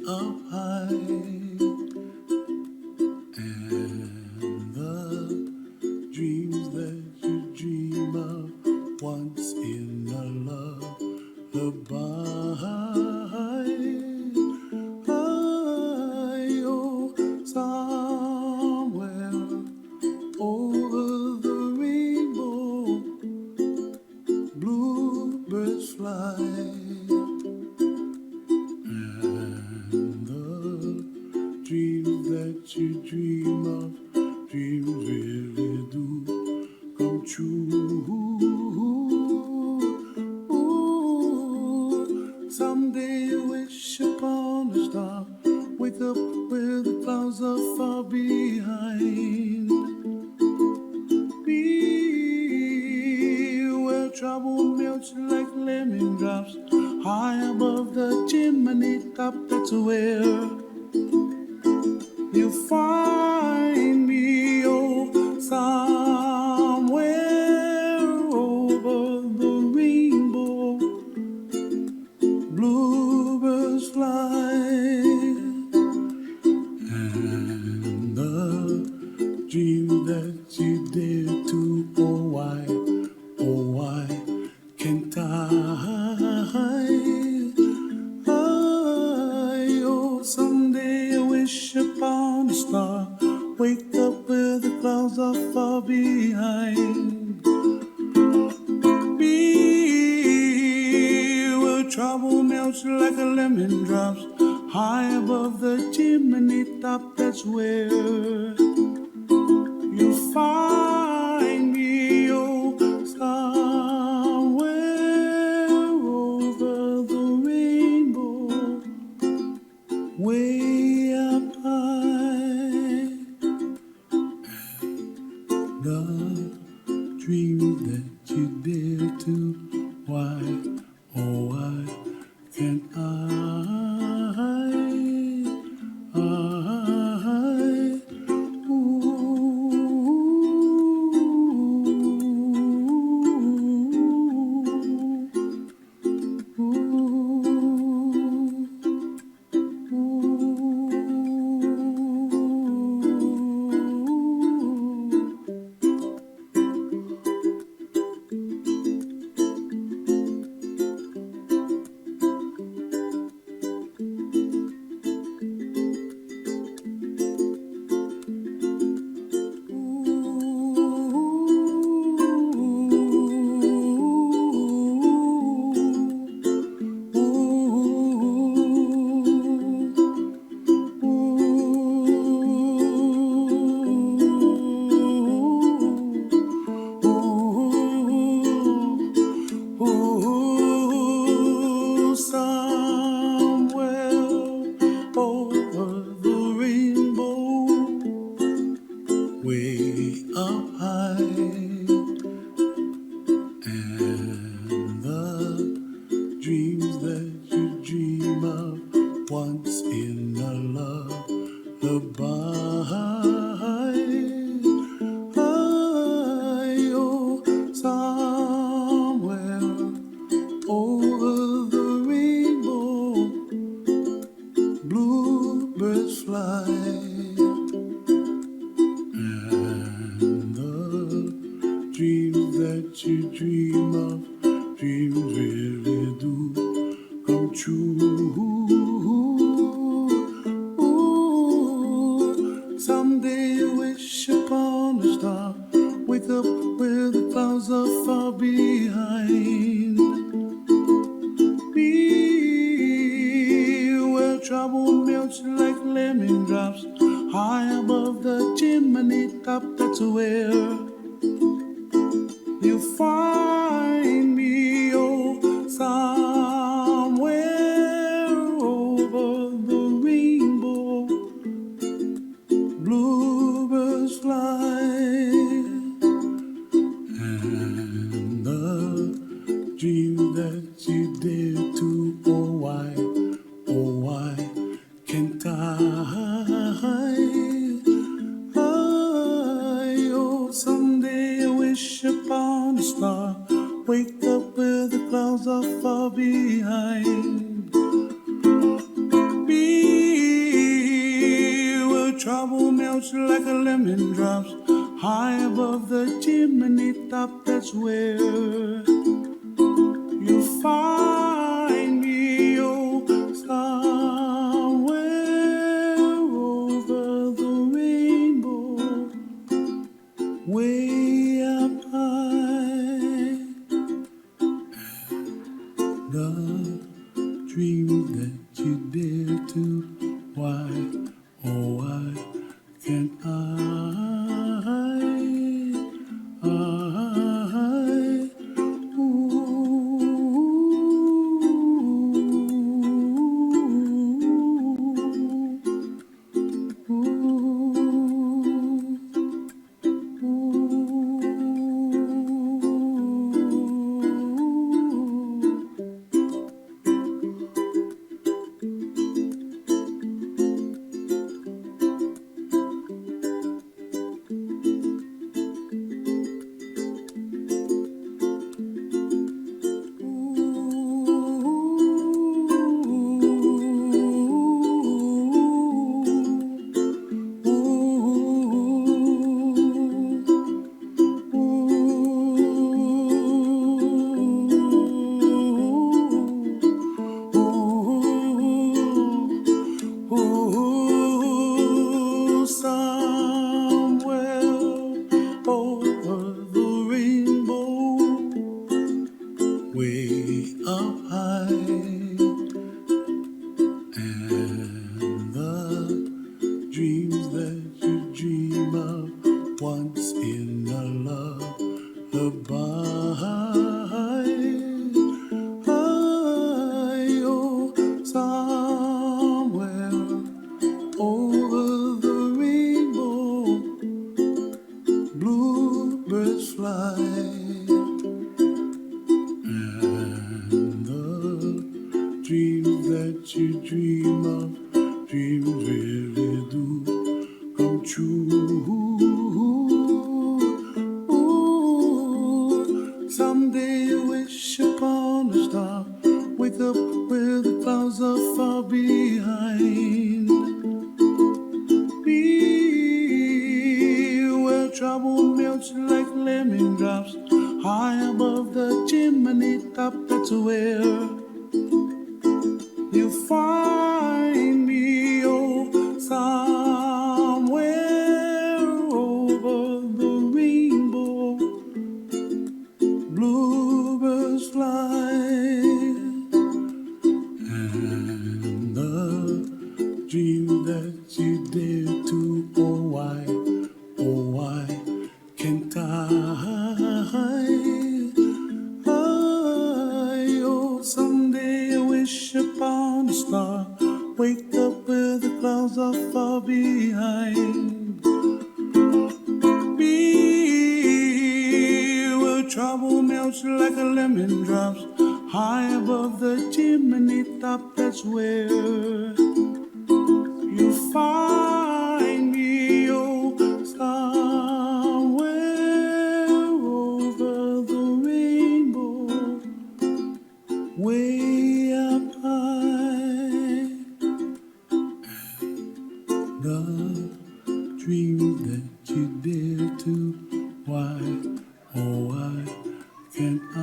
up high, and the dreams that you dream of once in a lullaby. Oh, somewhere over the rainbow, bluebirds fly. Dreams that you dream of, dreams really do come true. Ooh, someday you wish upon a star, wake up where the clouds are far behind. Be where trouble melts like lemon drops, high above the chimney top, that's where you find me, oh, somewhere over the rainbow, bluebirds fly, and the dream that you dare to, oh why can't I? Oh, someday I wish upon a star, wake up where the clouds are far behind. Be where trouble melts like a lemon drops, high above the chimney top, that's where you find me, oh, somewhere over the rainbow, way up high. The dreams that you dare to, why, oh why can't I? Way up high, and the dreams that you dream of once in a lullaby. Oh, somewhere over the rainbow, bluebirds fly. Dreams that you dream of, dreams really do come true. Ooh, someday you wish upon a star, wake up where the clouds are far behind. Be where trouble melts like lemon drops, high above the chimney top, that's where you find me, oh, somewhere over the rainbow, bluebirds fly, and the dream that you dare to, oh why can't I? Oh, someday I wish upon a star, melts like a lemon drops high above the chimney top. That's where you find me, oh, somewhere over the rainbow, way up high. The dreams that you dare to, why, oh, why can't I, somewhere over the rainbow, way up high, and the dreams that you dream of once in a lullaby. Oh, somewhere over the rainbow, bluebirds fly, and the dreams that you dream of, dreams really do come true. Ooh, someday you wish upon a star, wake up where the clouds are far behind. Be where trouble melts like lemon drops high above the chimney top. That's where you find me, oh, somewhere over the rainbow, bluebirds fly, and the dream that you dare to, oh, why can't I? Oh, someday I wish upon a star, wake up where the clouds are far behind. Be where trouble melts like a lemon drops high above the chimney top. That's where you find me, oh, somewhere over the rainbow, way up high. The dreams that you dare to, why, oh, why can't I,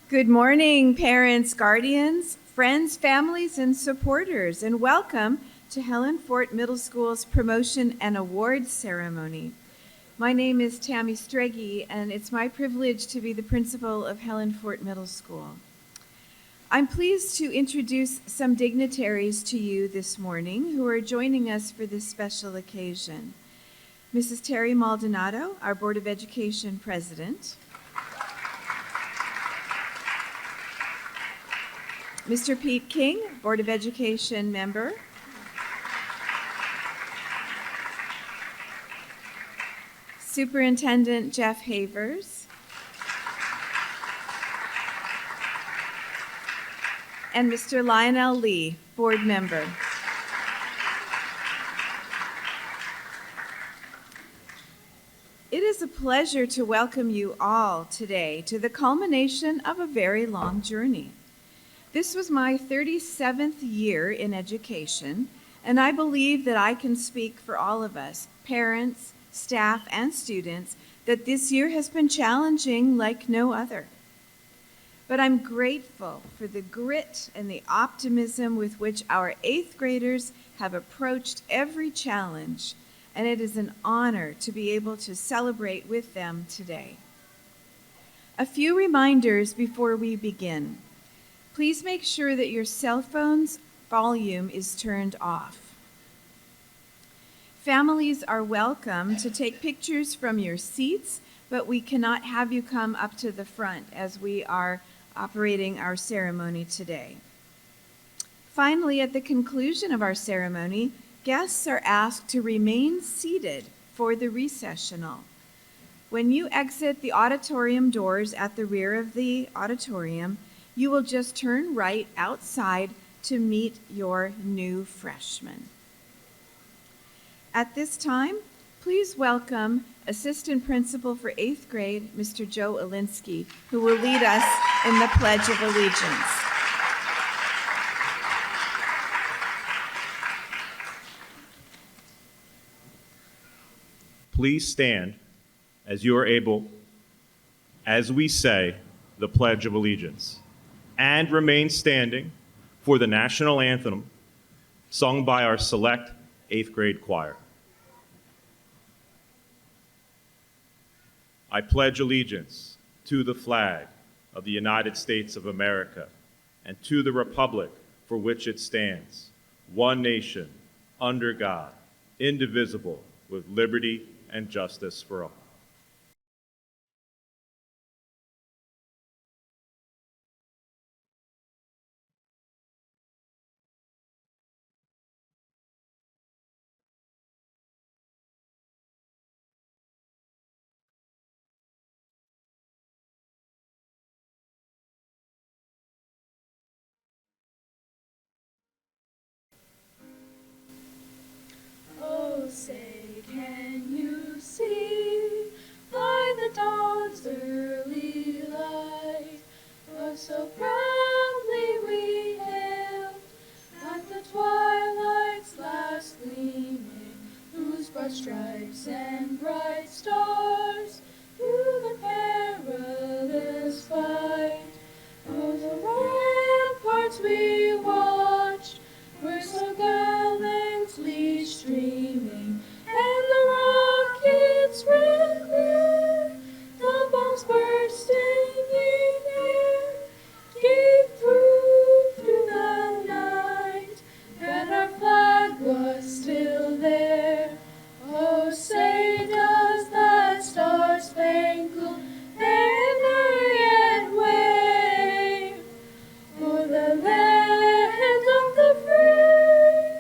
Good morning, parents, guardians, friends, families, and supporters, and welcome to Helen Fort Middle School's Promotion and Awards Ceremony. My name is Tammy Streggy, and it's my privilege to be the principal of Helen Fort Middle School. I'm pleased to introduce some dignitaries to you this morning who are joining us for this special occasion. Mrs. Terry Maldonado, our Board of Education President. Mr. Pete King, Board of Education member. Superintendent Jeff Havers. And Mr. Lionel Lee, board member. It is a pleasure to welcome you all today to the culmination of a very long journey. This was my 37th year in education, and I believe that I can speak for all of us, parents, staff, and students, that this year has been challenging like no other. But I'm grateful for the grit and the optimism with which our 8th graders have approached every challenge, and it is an honor to be able to celebrate with them today. A few reminders before we begin. Please make sure that your cell phone's volume is turned off. Families are welcome to take pictures from your seats, but we cannot have you come up to the front as we are operating our ceremony today. Finally, at the conclusion of our ceremony, guests are asked to remain seated for the recessional. When you exit the auditorium doors at the rear of the auditorium, you will just turn right outside to meet your new freshmen. At this time, please welcome Assistant Principal for 8th grade, Mr. Joe Alinsky, who will lead us in the Pledge of Allegiance. Please stand as you are able as we say the Pledge of Allegiance, and remain standing for the national anthem sung by our select 8th grade choir. I pledge allegiance to the flag of the United States of America and to the republic for which it stands, one nation, under God, indivisible, with liberty and justice for all. Oh, say, can you see by the dawn's early light us so proudly we hailed at the twilight's last gleaming, whose broad stripes and bright stars through the perilous fight of the ramparts we watched were so gallantly streaming, and the rockets red glare, the bombs bursting in air, gave proof through the night that our flag was still there. Oh, say does that star-spangled banner yet wave for the land of the free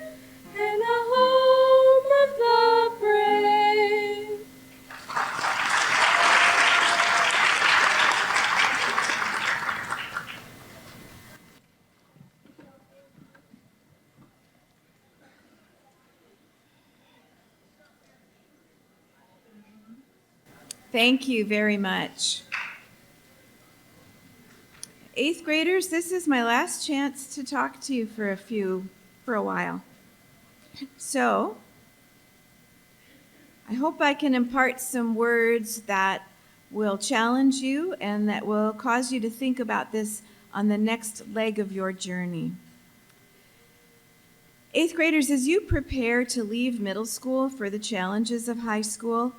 and the home of the brave? Thank you very much. 8th graders, this is my last chance to talk to you for a while. So, I hope I can impart some words that will challenge you and that will cause you to think about this on the next leg of your journey. 8th graders, as you prepare to leave middle school for the challenges of high school,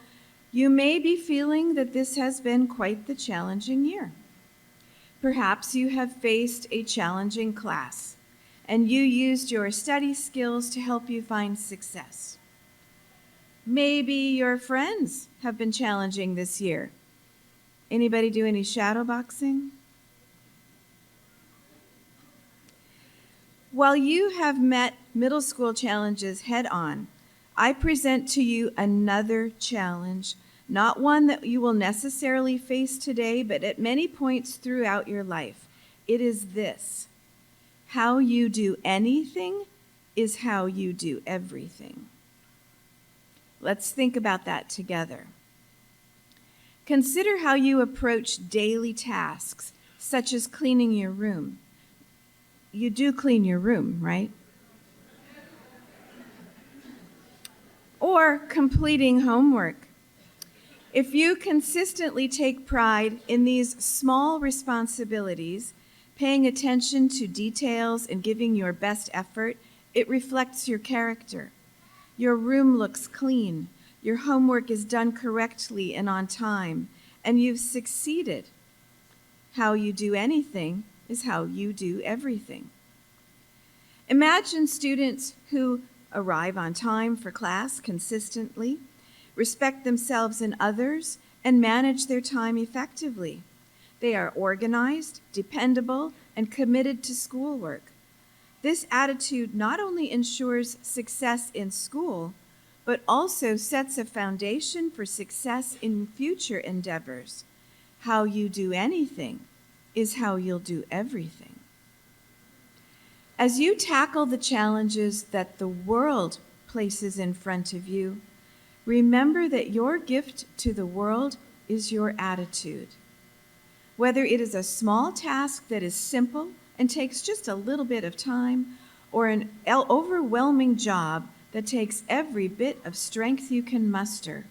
you may be feeling that this has been quite the challenging year. Perhaps you have faced a challenging class, and you used your study skills to help you find success. Maybe your friends have been challenging this year. Anybody do any shadow boxing? While you have met middle school challenges head on, I present to you another challenge, not one that you will necessarily face today, but at many points throughout your life. It is this: how you do anything is how you do everything. Let's think about that together. Consider how you approach daily tasks, such as cleaning your room. You do clean your room, right? Or completing homework. If you consistently take pride in these small responsibilities, paying attention to details and giving your best effort, it reflects your character. Your room looks clean, your homework is done correctly and on time, and you've succeeded. How you do anything is how you do everything. Imagine students who arrive on time for class consistently, respect themselves and others, and manage their time effectively. They are organized, dependable, and committed to schoolwork. This attitude not only ensures success in school, but also sets a foundation for success in future endeavors. How you do anything is how you'll do everything. As you tackle the challenges that the world places in front of you, remember that your gift to the world is your attitude. Whether it is a small task that is simple and takes just a little bit of time, or an overwhelming job that takes every bit of strength you can muster,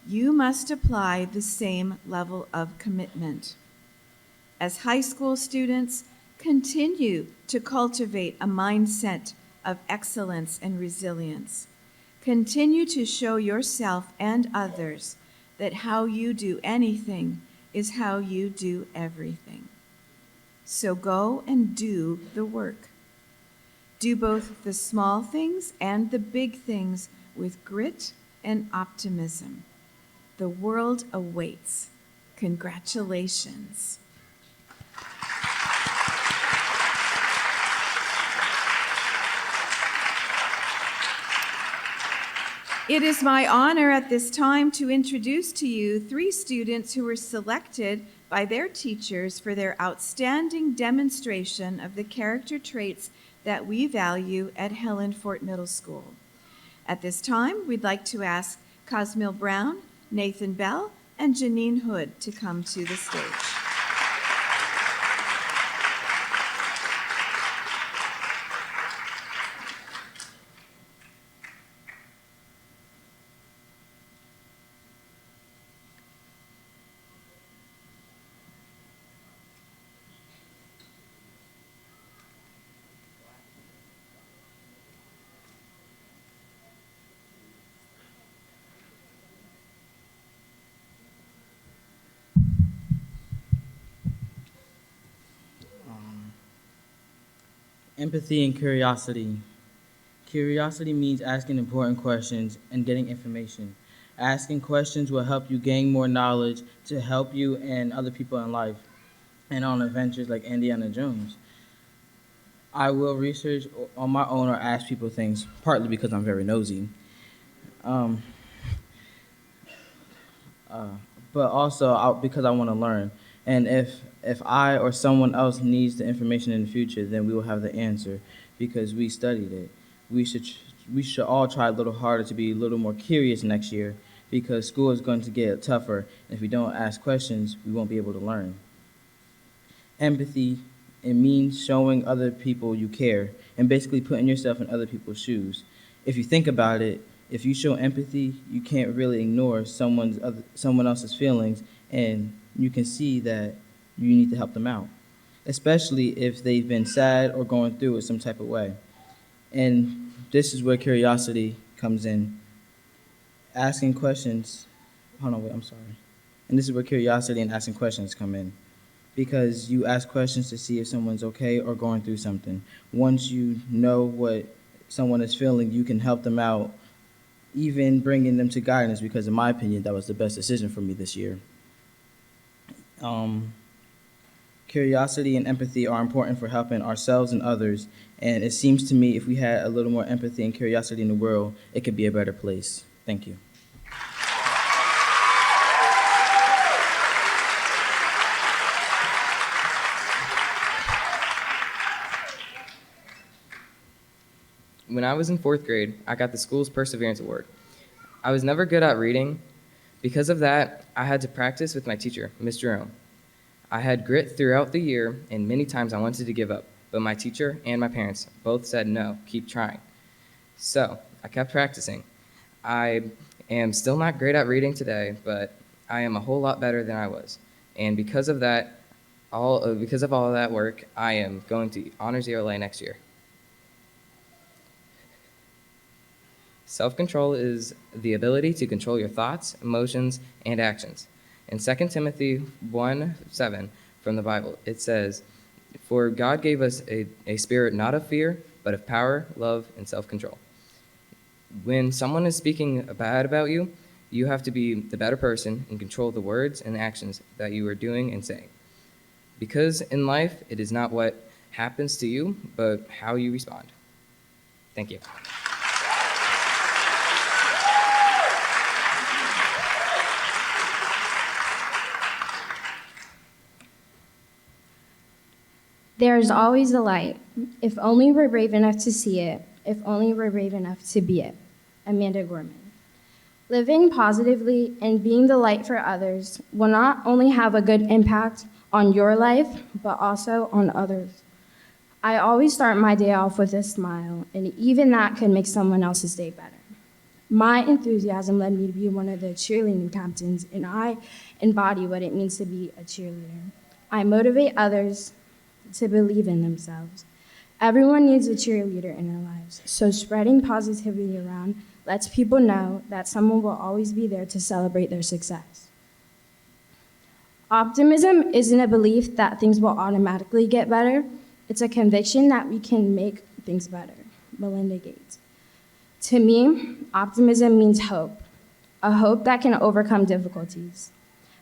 you must apply the same level of commitment. As high school students, continue to cultivate a mindset of excellence and resilience. Continue to show yourself and others that how you do anything is how you do everything. So go and do the work. Do both the small things and the big things with grit and optimism. The world awaits. Congratulations. It is my honor at this time to introduce to you 3 students who were selected by their teachers for their outstanding demonstration of the character traits that we value at Helen Fort Middle School. At this time, we'd like to ask Cosmil Brown, Nathan Bell, and Janine Hood to come to the stage. Empathy and curiosity. Curiosity means asking important questions and getting information. Asking questions will help you gain more knowledge to help you and other people in life and on adventures like Indiana Jones. I will research on my own or ask people things, partly because I'm very nosy. But also because I want to learn. And if I or someone else needs the information in the future, then we will have the answer because we studied it. We should all try a little harder to be a little more curious next year because school is going to get tougher. And if we don't ask questions, we won't be able to learn. Empathy, it means showing other people you care and basically putting yourself in other people's shoes. If you think about it, If you show empathy, you can't really ignore someone else's feelings, and you can see that you need to help them out, especially if they've been sad or going through it some type of way. And this is where curiosity comes in. Asking questions. Hold on, wait, I'm sorry. And this is where curiosity and asking questions come in, because you ask questions to see if someone's okay or going through something. Once you know what someone is feeling, you can help them out, even bringing them to guidance, because in my opinion, that was the best decision for me this year. Curiosity and empathy are important for helping ourselves and others, and it seems to me if we had a little more empathy and curiosity in the world, it could be a better place. Thank you. When I was in 4th grade, I got the school's Perseverance Award. I was never good at reading. Because of that, I had to practice with my teacher, Ms. Jerome. I had grit throughout the year, and many times I wanted to give up, but my teacher and my parents both said no, keep trying. So I kept practicing. I am still not great at reading today, but I am a whole lot better than I was. And because of all of that work, I am going to Honors ELA next year. Self-control is the ability to control your thoughts, emotions, and actions. In 2 Timothy 1:7 from the Bible, it says, "For God gave us a spirit not of fear, but of power, love, and self-control." When someone is speaking bad about you, you have to be the better person and control the words and actions that you are doing and saying. Because in life, it is not what happens to you, but how you respond. Thank you. There is always a light, if only we're brave enough to see it, if only we're brave enough to be it. Amanda Gorman. Living positively and being the light for others will not only have a good impact on your life, but also on others. I always start my day off with a smile, and even that could make someone else's day better. My enthusiasm led me to be one of the cheerleading captains, and I embody what it means to be a cheerleader. I motivate others to believe in themselves. Everyone needs a cheerleader in their lives, so spreading positivity around lets people know that someone will always be there to celebrate their success. Optimism isn't a belief that things will automatically get better. It's a conviction that we can make things better. Melinda Gates. To me, optimism means hope, a hope that can overcome difficulties.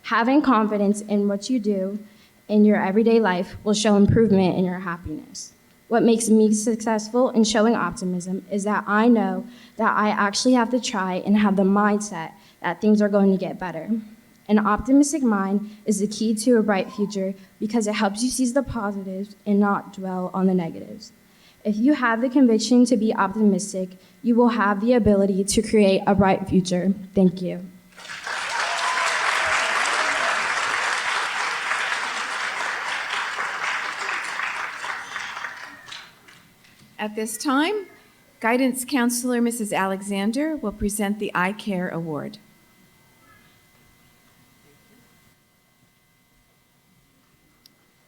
Having confidence in what you do in your everyday life will show improvement in your happiness. What makes me successful in showing optimism is that I know that I actually have to try and have the mindset that things are going to get better. An optimistic mind is the key to a bright future because it helps you seize the positives and not dwell on the negatives. If you have the conviction to be optimistic, you will have the ability to create a bright future. Thank you. At this time, Guidance Counselor Mrs. Alexander will present the Eye Care Award.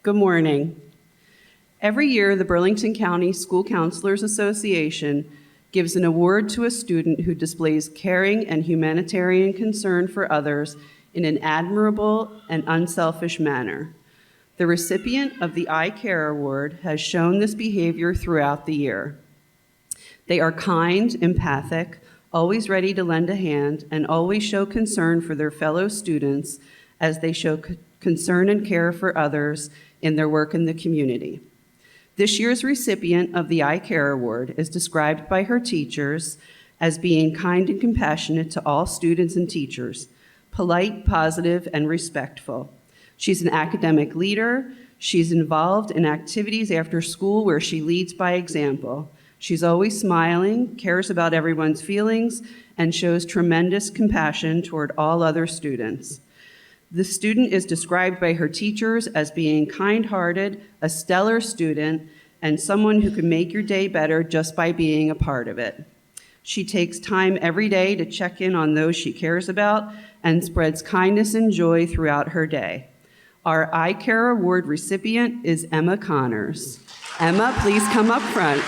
Good morning. Every year, the Burlington County School Counselors Association gives an award to a student who displays caring and humanitarian concern for others in an admirable and unselfish manner. The recipient of the Eye Care Award has shown this behavior throughout the year. They are kind, empathic, always ready to lend a hand, and always show concern for their fellow students as they show concern and care for others in their work in the community. This year's recipient of the Eye Care Award is described by her teachers as being kind and compassionate to all students and teachers, polite, positive, and respectful. She's an academic leader. She's involved in activities after school where she leads by example. She's always smiling, cares about everyone's feelings, and shows tremendous compassion toward all other students. The student is described by her teachers as being kind-hearted, a stellar student, and someone who can make your day better just by being a part of it. She takes time every day to check in on those she cares about and spreads kindness and joy throughout her day. Our Eye Care Award recipient is Emma Connors. Emma, please come up front.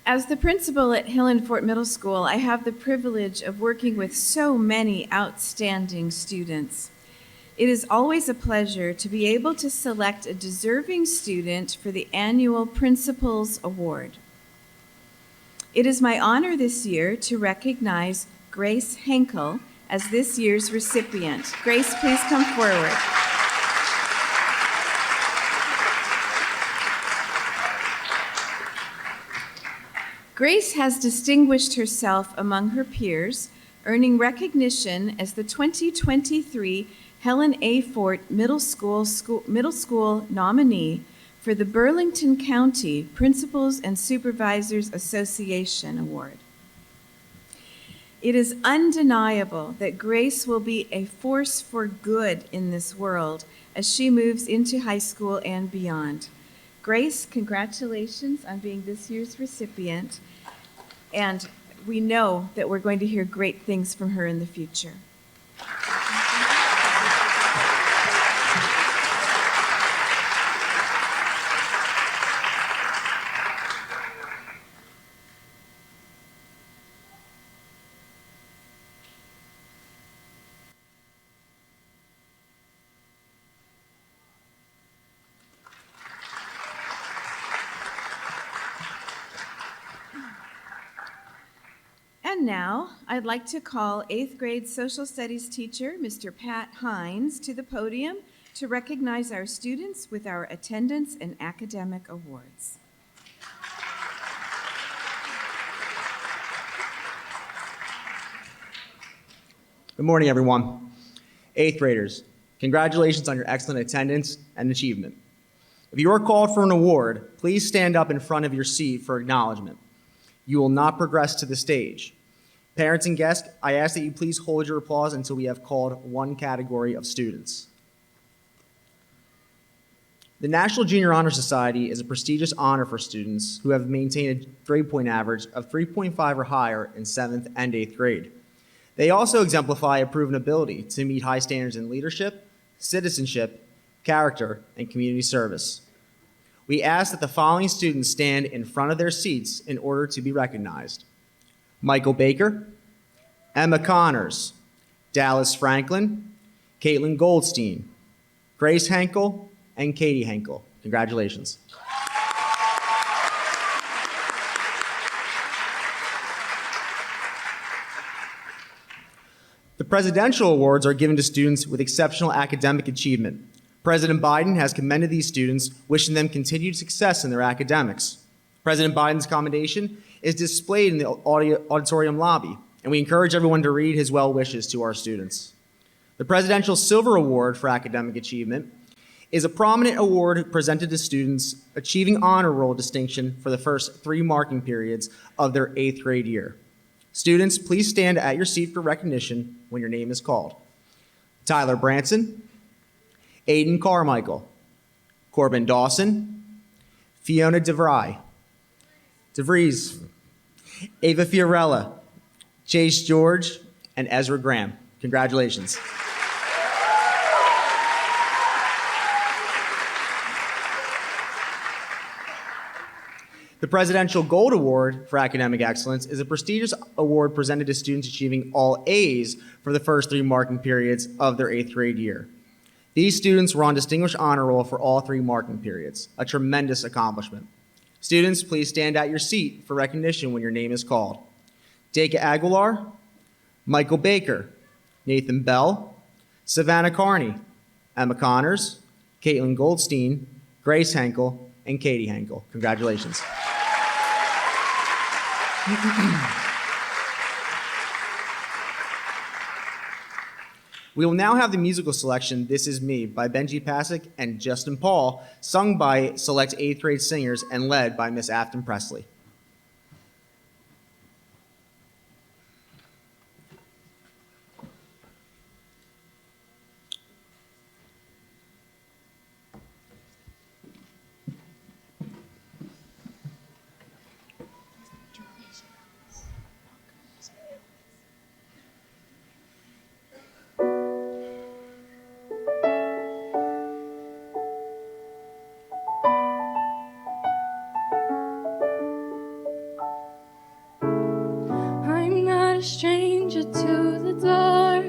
As the principal at Hill and Fort Middle School, I have the privilege of working with so many outstanding students. It is always a pleasure to be able to select a deserving student for the annual Principal's Award. It is my honor this year to recognize Grace Henkel as this year's recipient. Grace, please come forward. Grace has distinguished herself among her peers, earning recognition as the 2023 Helen A. Fort Middle School nominee for the Burlington County Principals and Supervisors Association Award. It is undeniable that Grace will be a force for good in this world as she moves into high school and beyond. Grace, congratulations on being this year's recipient, and we know that we're going to hear great things from her in the future. And now, I'd like to call 8th grade social studies teacher, Mr. Pat Hines, to the podium to recognize our students with our attendance and academic awards. Good morning, everyone. 8th graders, congratulations on your excellent attendance and achievement. If you are called for an award, please stand up in front of your seat for acknowledgement. You will not progress to the stage. Parents and guests, I ask that you please hold your applause until we have called one category of students. The National Junior Honor Society is a prestigious honor for students who have maintained a grade point average of 3.5 or higher in 7th and 8th grade. They also exemplify a proven ability to meet high standards in leadership, citizenship, character, and community service. We ask that the following students stand in front of their seats in order to be recognized: Michael Baker, Emma Connors, Dallas Franklin, Caitlin Goldstein, Grace Henkel, and Katie Henkel. Congratulations. The Presidential Awards are given to students with exceptional academic achievement. President Biden has commended these students, wishing them continued success in their academics. President Biden's commendation is displayed in the auditorium lobby, and we encourage everyone to read his well wishes to our students. The Presidential Silver Award for Academic Achievement is a prominent award presented to students achieving honor roll distinction for the first 3 marking periods of their 8th grade year. Students, please stand at your seat for recognition when your name is called: Tyler Branson, Aiden Carmichael, Corbin Dawson, Fiona DeVries, Ava Fiorella, Chase George, and Ezra Graham. Congratulations. The Presidential Gold Award for Academic Excellence is a prestigious award presented to students achieving all A's for the first 3 marking periods of their 8th grade year. These students were on Distinguished Honor Roll for all 3 marking periods, a tremendous accomplishment. Students, please stand at your seat for recognition when your name is called. Daka Aguilar, Michael Baker, Nathan Bell, Savannah Carney, Emma Connors, Caitlin Goldstein, Grace Henkel, and Katie Henkel. Congratulations. We will now have the musical selection, This Is Me, by Benji Pasek and Justin Paul, sung by select 8th grade singers and led by Miss Afton Presley. I'm not a stranger to the dark.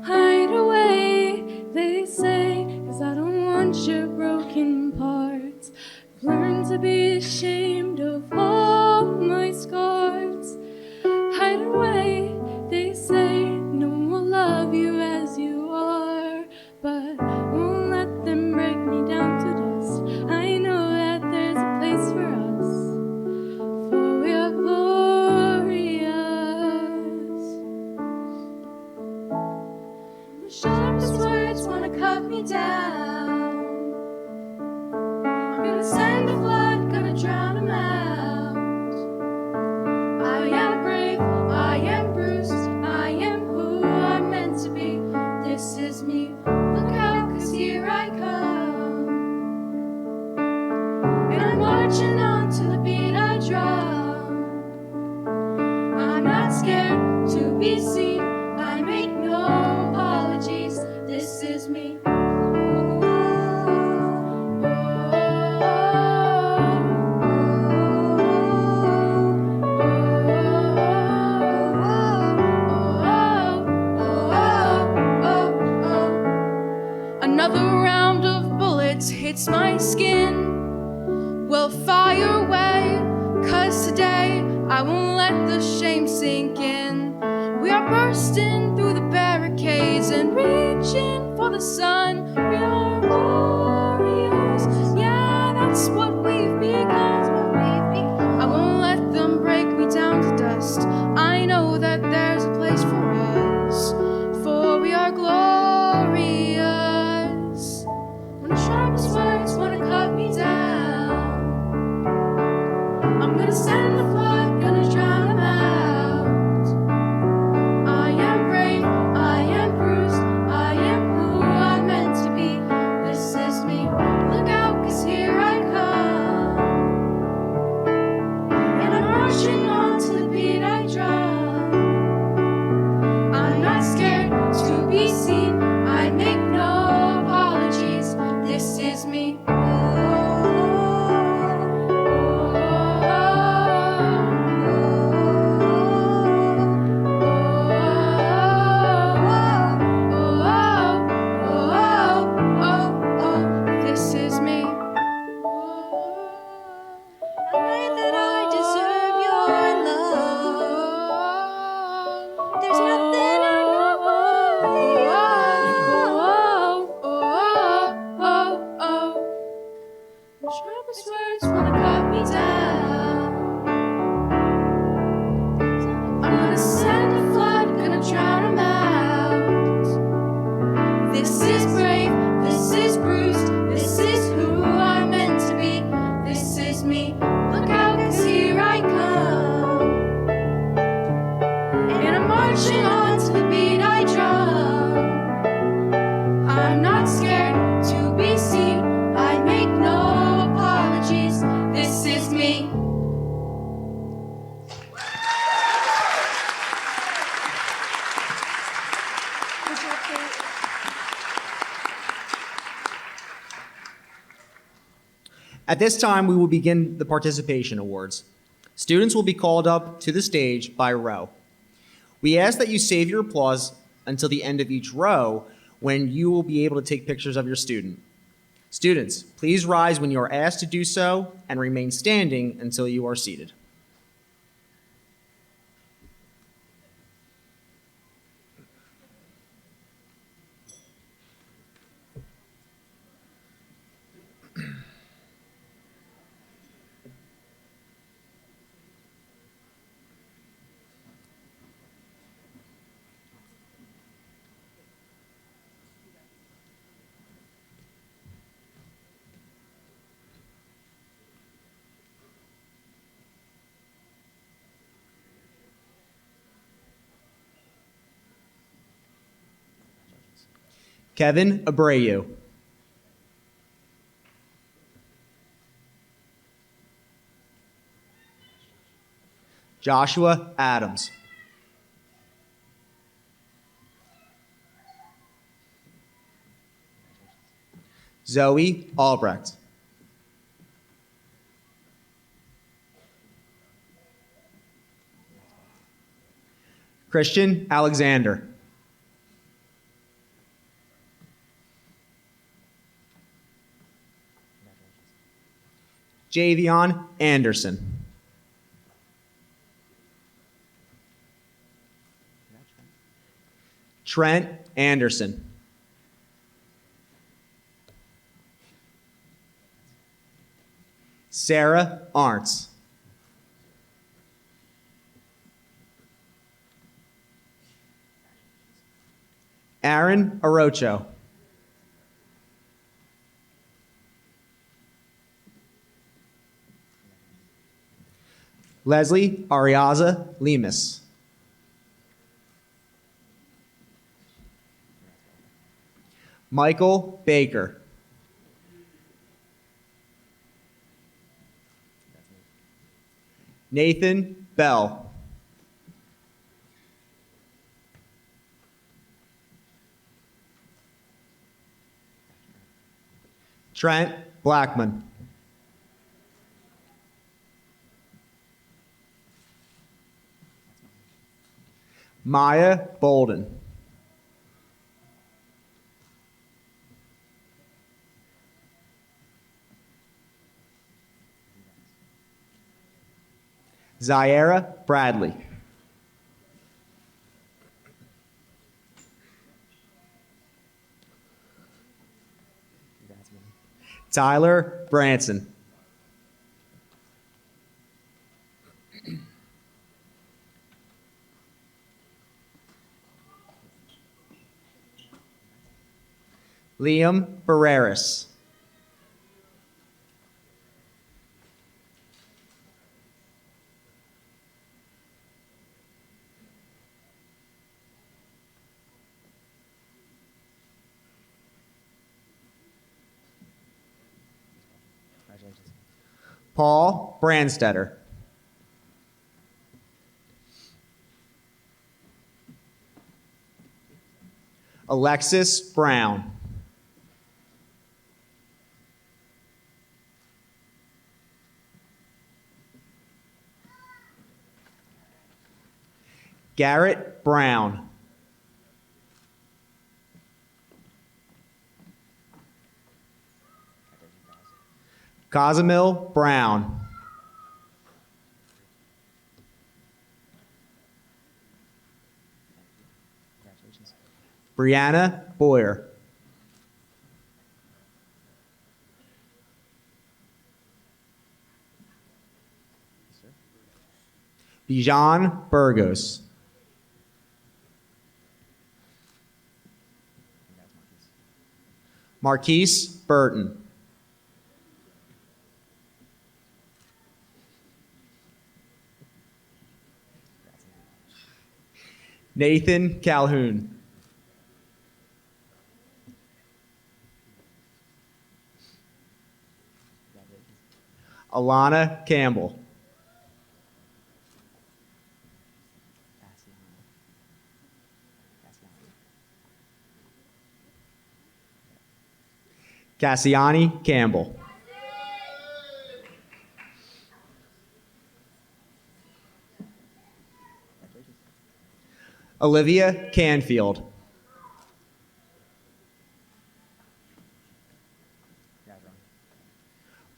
Hide away, they say, 'cause I don't want your broken parts. I've learned to be ashamed of all my scars. Hide away, they say, no one will love you as you are, but won't let them break me down to dust. I know that there's a place for us, for we are glorious. The sharpest words wanna cut me down. I'm gonna send a flood, gonna drown 'em out. I am brave, I am bruised, I am who I'm meant to be. This is me, look out, 'cause here I come. And I'm marching on to the beat I drum. I'm not scared to be seen, I make no apologies. This is me. Another round of bullets hits my skin. Well, fire away, 'cause today I won't let the shame sink in. We are bursting through the barricades and reaching for the sun. We are warriors, yeah, that's what we've become. I won't let them break me down to dust. I know that there's a place for us, for we are glorious. When the sharpest words wanna cut me down, I'm gonna send the flood, gonna drown 'em out. I am brave, I am bruised, I am who I'm meant to be. This is me, look out, 'cause here I come. And I'm marching on to the beat I drum. I'm not scared to be seen, I make no apologies. This is me. This is me. I know that I deserve your love. There's nothing I'm not worthy of. The sharpest words wanna cut me down. I'm gonna send a flood, gonna drown 'em out. This is brave, this is bruised, this is who I'm meant to be. This is me, look out, 'cause here I come. And I'm marching on to the beat I drum. I'm not scared to be seen, I make no apologies. This is me. At this time, we will begin the participation awards. Students will be called up to the stage by row. We ask that you save your applause until the end of each row when you will be able to take pictures of your student. Students, please rise when you are asked to do so and remain standing until you are seated. Kevin Abreu. Joshua Adams. Zoe Albrecht. Christian Alexander. Javion Anderson. Trent Anderson. Sarah Arntz. Aaron Arocho. Leslie Ariaza Lemus. Michael Baker. Nathan Bell. Trent Blackman. Maya Bolden. Zaira Bradley. Tyler Branson. Liam Barreras. Paul Brandstetter. Alexis Brown. Garrett Brown. Cozumel Brown. Brianna Boyer. Bijan Burgos. Marquise Burton. Nathan Calhoun. Alana Campbell. Cassiani Campbell. Olivia Canfield.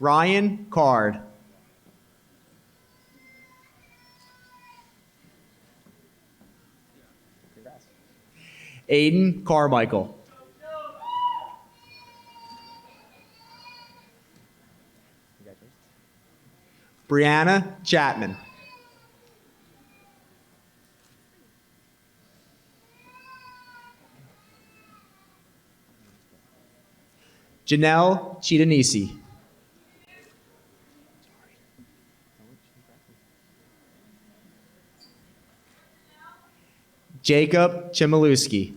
Ryan Card. Aiden Carmichael. Brianna Chapman. Janelle Chidanisi. Jacob Chmielewski.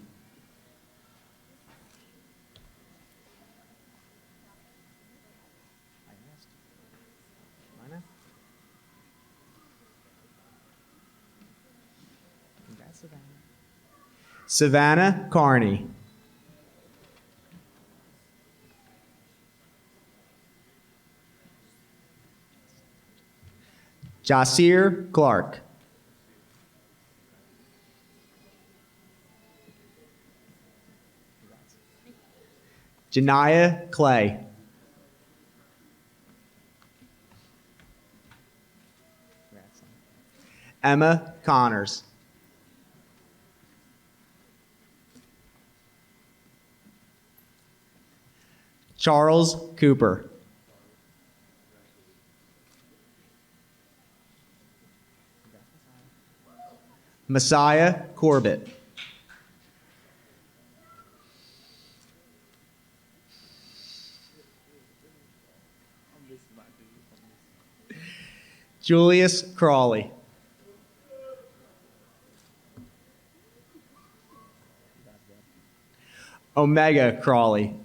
Savannah Carney. Jasir Clark. Janiyah Clay. Emma Connors. Charles Cooper. Messiah Corbett. Julius Crawley. Omega Crawley.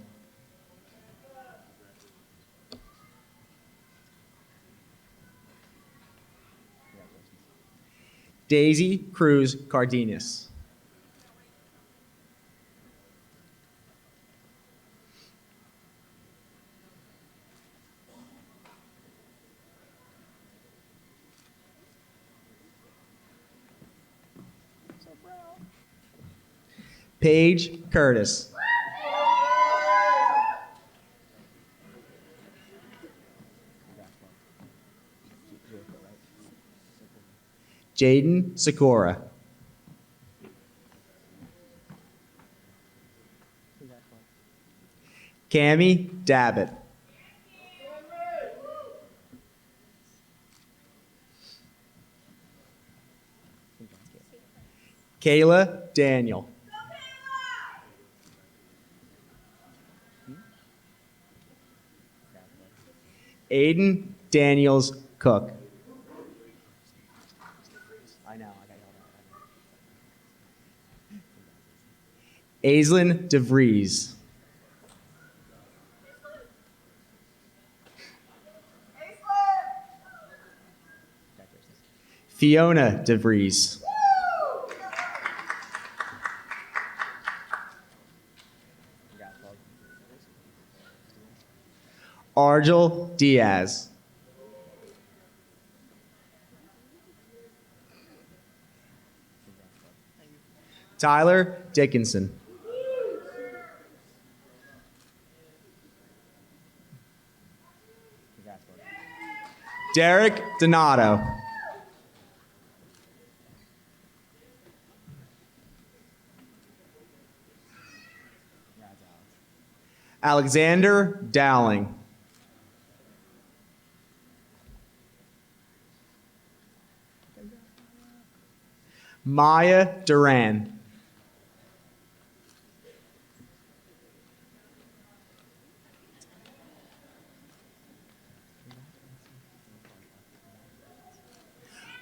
Daisy Cruz Cardenas. Paige Curtis. Jaden Sikora. Cami Dabbit. Kayla Daniel. Aiden Daniels Cook. Aislinn DeVries. Fiona DeVries. Argel Diaz. Tyler Dickinson. Derek Donato. Alexander Dowling. Maya Duran.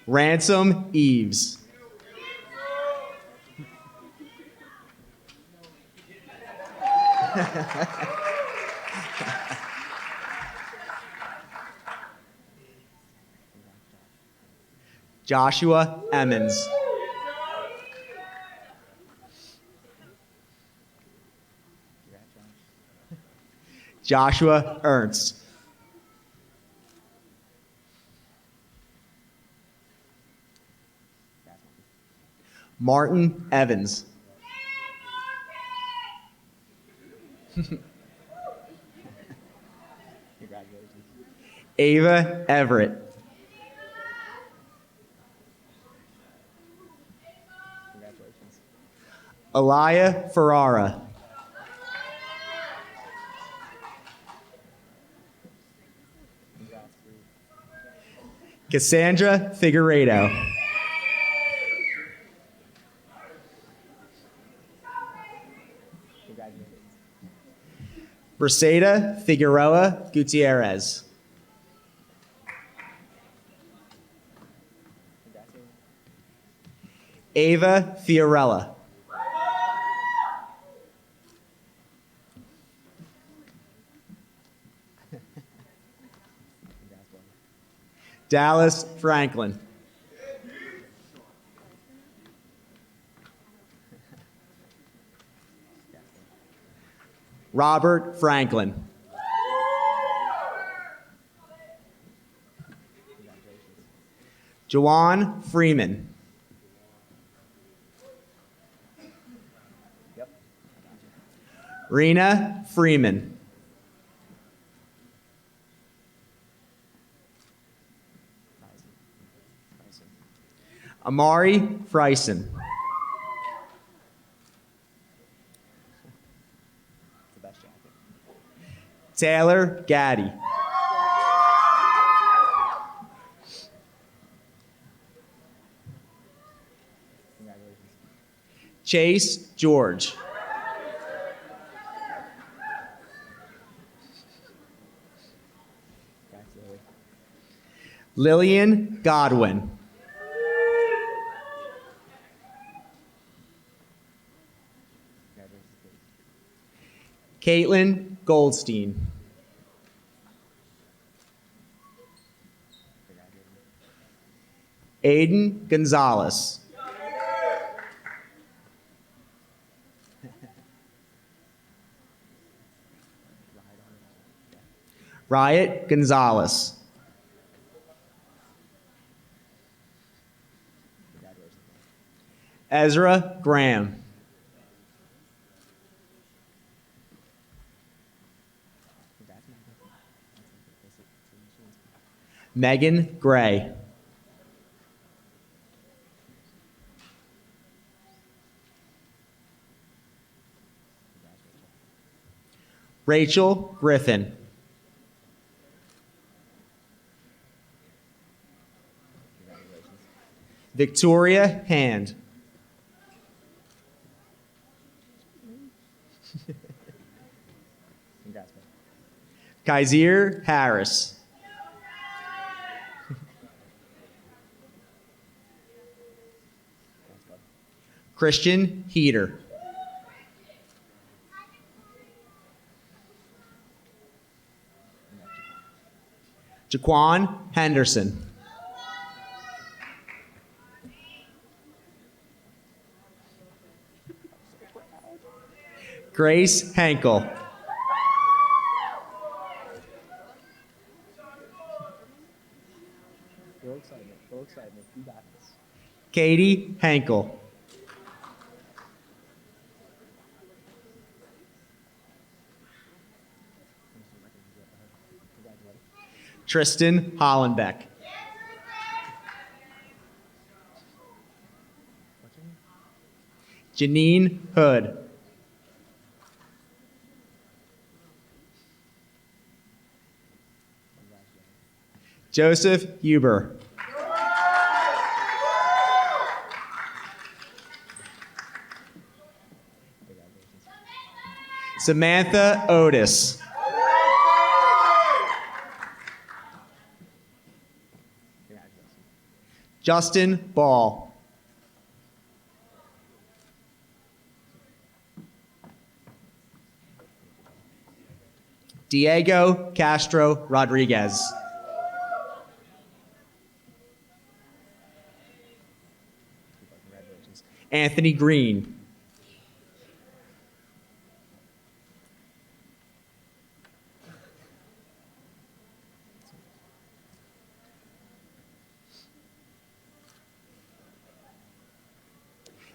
Ransom Eves. Joshua Emmons. Joshua Ernst. Martin Evans. Ava Everett. Alaya Ferrara. Cassandra Figueredo. Briseda Figueroa Gutierrez. Ava Fiorella. Dallas Franklin. Robert Franklin. Jawan Freeman. Rena Freeman. Amari Freisen. Taylor Gaddy. Chase George. Lillian Godwin. Caitlin Goldstein. Aiden Gonzalez. Riot Gonzalez. Ezra Graham. Megan Gray. Rachel Griffin. Victoria Hand. Kaiser Harris. Christian Heater. Jaquan Henderson. Grace Henkel. Katie Henkel. Tristan Hollenbeck. Janine Hood. Joseph Huber. Samantha Otis. Justin Ball. Diego Castro Rodriguez. Anthony Green.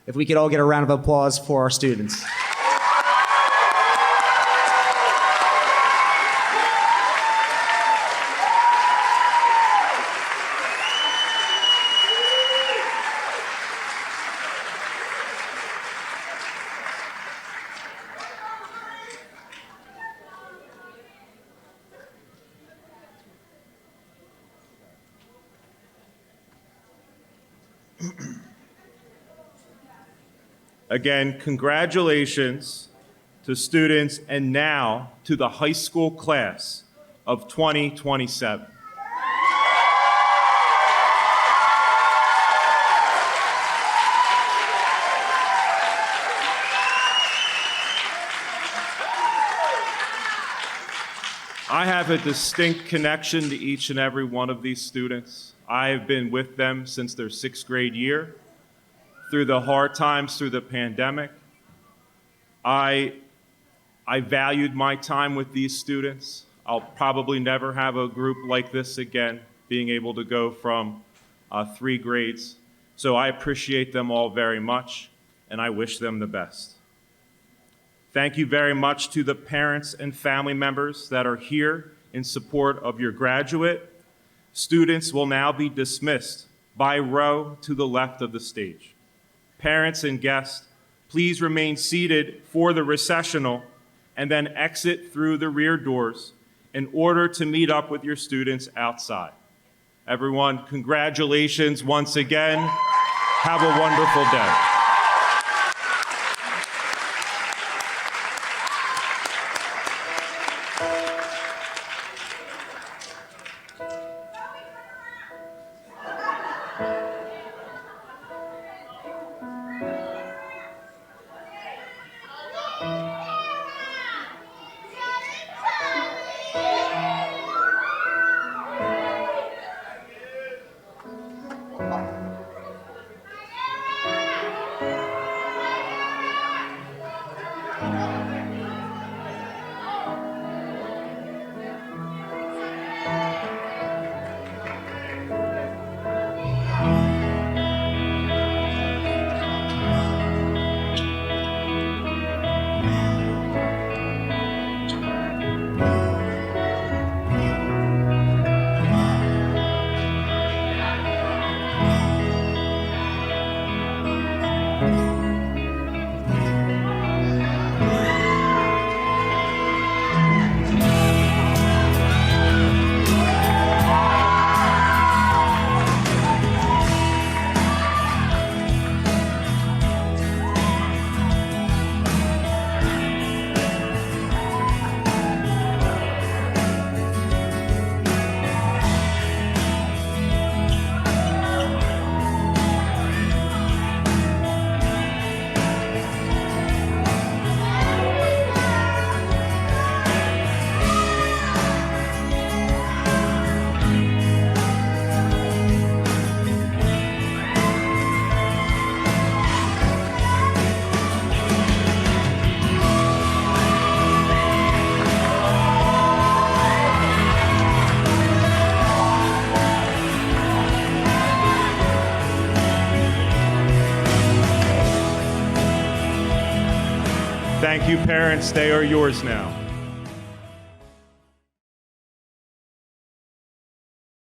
If we could all get a round of applause for our students. Again, congratulations to students and now to the high school class of 2027. I have a distinct connection to each and every one of these students. I have been with them since their 6th grade year, through the hard times, through the pandemic. I valued my time with these students. I'll probably never have a group like this again, being able to go from 3 grades. So I appreciate them all very much, and I wish them the best. Thank you very much to the parents and family members that are here in support of your graduate. Students will now be dismissed by row to the left of the stage. Parents and guests, please remain seated for the recessional and then exit through the rear doors in order to meet up with your students outside. Everyone, congratulations once again. Have a wonderful day. Thank you, parents. They are yours now.